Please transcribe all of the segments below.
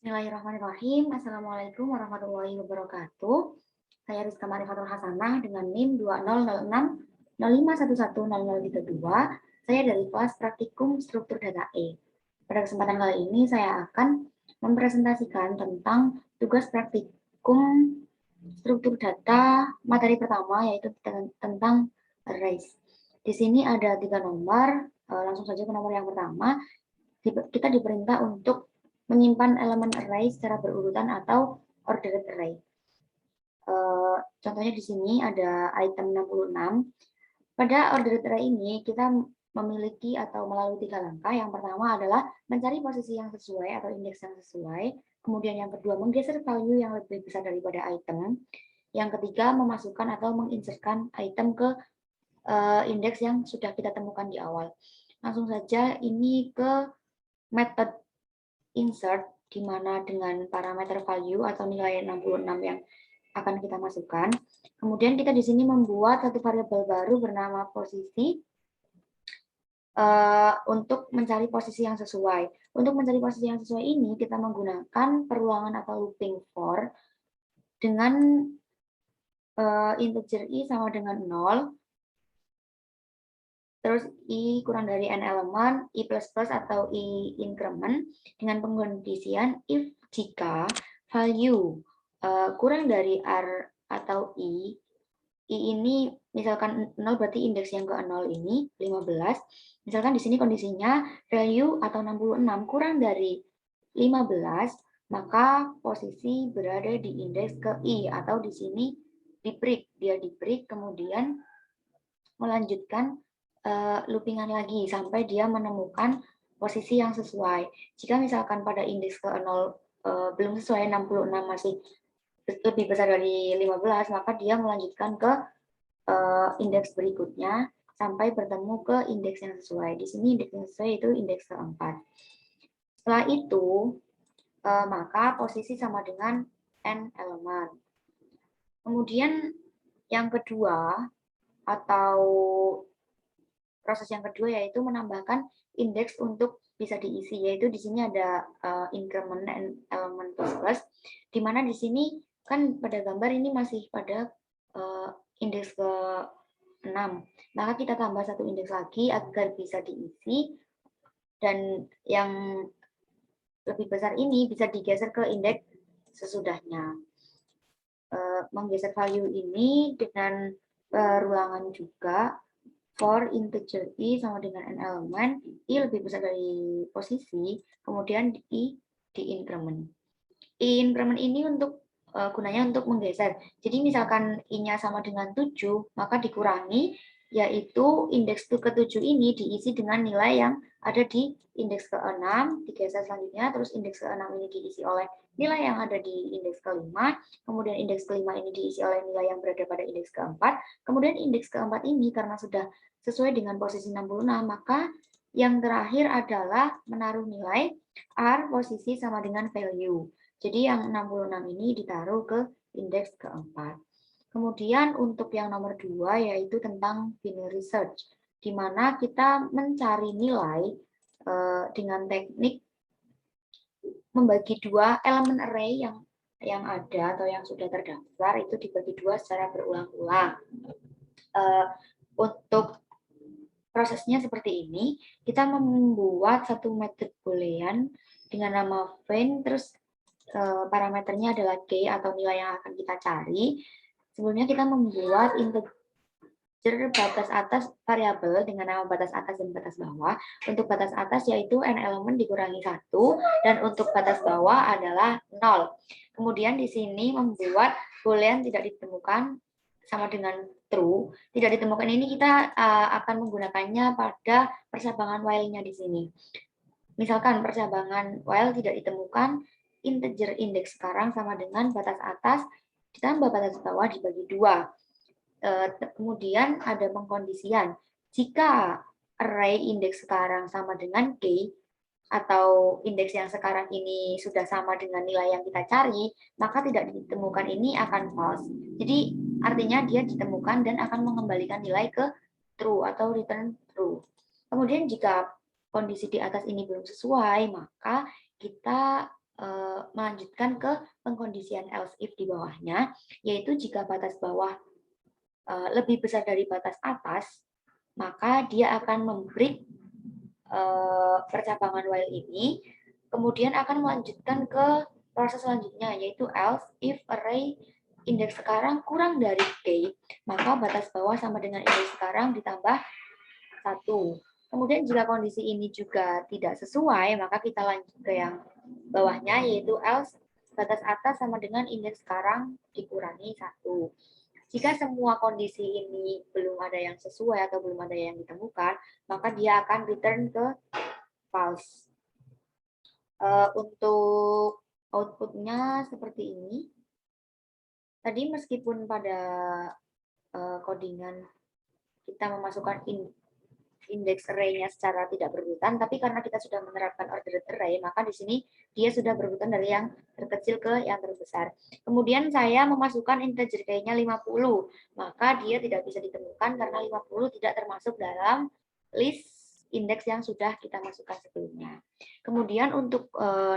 Bismillahirrahmanirrahim. Assalamualaikum warahmatullahi wabarakatuh. Saya Rizka Marifatul Hasanah dengan NIM 200605110032. Saya dari kelas Praktikum Struktur Data E. Pada kesempatan kali ini saya akan mempresentasikan tentang tugas praktikum struktur data materi pertama, yaitu tentang arrays. Di sini ada 3 nomor. Langsung saja ke nomor yang pertama. Kita diperintah untuk menyimpan elemen array secara berurutan atau ordered array. Contohnya di sini ada item 66. Pada ordered array ini kita memiliki atau melalui 3 langkah. Yang pertama adalah mencari posisi yang sesuai atau indeks yang sesuai. Kemudian yang kedua, menggeser value yang lebih besar daripada item. Yang ketiga, memasukkan atau menginsertkan item ke indeks yang sudah kita temukan di awal. Langsung saja ini ke method insert, di mana dengan parameter value atau nilai 66 yang akan kita masukkan. Kemudian kita di sini membuat satu variabel baru bernama posisi untuk mencari posisi yang sesuai. Untuk mencari posisi yang sesuai ini kita menggunakan perulangan atau looping for dengan integer i sama dengan 0, terus i kurang dari n elemen, i plus plus atau i increment, dengan pengkondisian if jika value kurang dari r atau i ini misalkan 0 berarti indeks yang ke 0 ini 15. Misalkan di sini kondisinya value atau 66 kurang dari 15, maka posisi berada di indeks ke i atau di sini di break, dia di break kemudian melanjutkan loopingan lagi sampai dia menemukan posisi yang sesuai. Jika misalkan pada indeks ke 0 belum sesuai 66 masih lebih besar dari 15, maka dia melanjutkan ke indeks berikutnya sampai bertemu ke indeks yang sesuai. Di sini indeks yang sesuai itu indeks keempat. Setelah itu, maka posisi sama dengan n elemen. Kemudian yang kedua atau proses yang kedua yaitu menambahkan indeks untuk bisa diisi, yaitu di sini ada increment and element plus plus, di mana di sini kan pada gambar ini masih pada indeks ke 6, maka kita tambah satu indeks lagi agar bisa diisi, dan yang lebih besar ini bisa digeser ke indeks sesudahnya. Menggeser value ini dengan perulangan juga for integer i sama dengan n elemen, i lebih besar dari posisi, kemudian i di increment. I increment ini untuk gunanya untuk menggeser. Jadi misalkan i-nya sama dengan 7, maka dikurangi, yaitu indeks ke-7 ini diisi dengan nilai yang ada di indeks ke-6, digeser selanjutnya, terus indeks ke-6 ini diisi oleh nilai yang ada di indeks ke-5, kemudian indeks ke-5 ini diisi oleh nilai yang berada pada indeks ke-4, kemudian indeks ke-4 ini karena sudah sesuai dengan posisi 66, maka yang terakhir adalah menaruh nilai R posisi sama dengan value. Jadi yang 66 ini ditaruh ke indeks keempat. Kemudian untuk yang nomor 2 yaitu tentang binary search, di mana kita mencari nilai dengan teknik membagi 2 elemen array yang ada atau yang sudah terdaftar itu dibagi 2 secara berulang-ulang. Untuk prosesnya seperti ini, kita membuat satu method boolean dengan nama find, terus parameternya adalah k atau nilai yang akan kita cari. Sebelumnya kita membuat integer batas atas variabel dengan nama batas atas dan batas bawah. Untuk batas atas yaitu n elemen dikurangi 1, dan untuk batas bawah adalah 0. Kemudian di sini membuat boolean tidak ditemukan sama dengan true. Tidak ditemukan ini kita akan menggunakannya pada percabangan while-nya di sini. Misalkan percabangan while tidak ditemukan, integer indeks sekarang sama dengan batas atas ditambah batas bawah dibagi 2. Kemudian ada pengkondisian. Jika array indeks sekarang sama dengan k, atau indeks yang sekarang ini sudah sama dengan nilai yang kita cari, maka tidak ditemukan ini akan false. Jadi artinya dia ditemukan dan akan mengembalikan nilai ke true atau return true. Kemudian jika kondisi di atas ini belum sesuai, maka kita melanjutkan ke pengkondisian else if di bawahnya, yaitu jika batas bawah lebih besar dari batas atas, maka dia akan membreak percabangan while ini, kemudian akan melanjutkan ke proses selanjutnya, yaitu else if array indeks sekarang kurang dari k, maka batas bawah sama dengan indeks sekarang ditambah 1. Kemudian jika kondisi ini juga tidak sesuai, maka kita lanjut ke yang bawahnya, yaitu else batas atas sama dengan indeks sekarang dikurangi 1. Jika semua kondisi ini belum ada yang sesuai atau belum ada yang ditemukan, maka dia akan return ke false. Untuk outputnya seperti ini. Tadi meskipun pada codingan kita memasukkan indeks array-nya secara tidak berurutan, tapi karena kita sudah menerapkan ordered array, maka di sini dia sudah berurutan dari yang terkecil ke yang terbesar. Kemudian saya memasukkan integer k-nya 50, maka dia tidak bisa ditemukan karena 50 tidak termasuk dalam list indeks yang sudah kita masukkan sebelumnya. Kemudian untuk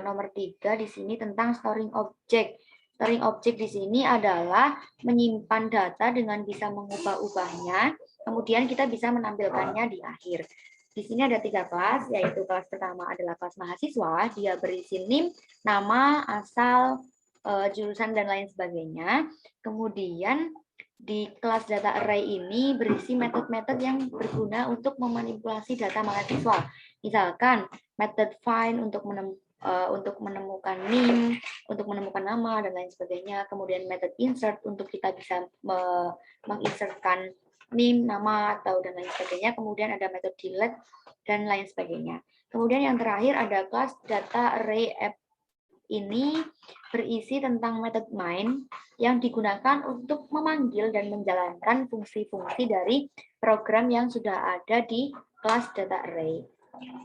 nomor 3 di sini tentang storing object. Storing object di sini adalah menyimpan data dengan bisa mengubah-ubahnya. Kemudian kita bisa menampilkannya di akhir. Di sini ada 3 kelas, yaitu kelas pertama adalah kelas mahasiswa, dia berisi NIM, nama, asal, jurusan, dan lain sebagainya. Kemudian di kelas data array ini berisi metode-metode yang berguna untuk memanipulasi data mahasiswa. Misalkan metode find untuk menemukan NIM, untuk menemukan nama, dan lain sebagainya. Kemudian metode insert untuk kita bisa menginsertkan NIM, nama, atau dan lain sebagainya. Kemudian ada metode delete dan lain sebagainya. Kemudian yang terakhir ada kelas data array app. Ini berisi tentang metode main yang digunakan untuk memanggil dan menjalankan fungsi-fungsi dari program yang sudah ada di kelas data array.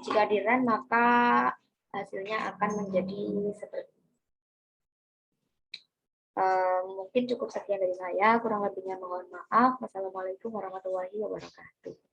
Jika di run maka hasilnya akan menjadi seperti mungkin cukup sekian dari saya, kurang lebihnya mohon maaf. Wassalamualaikum warahmatullahi wabarakatuh.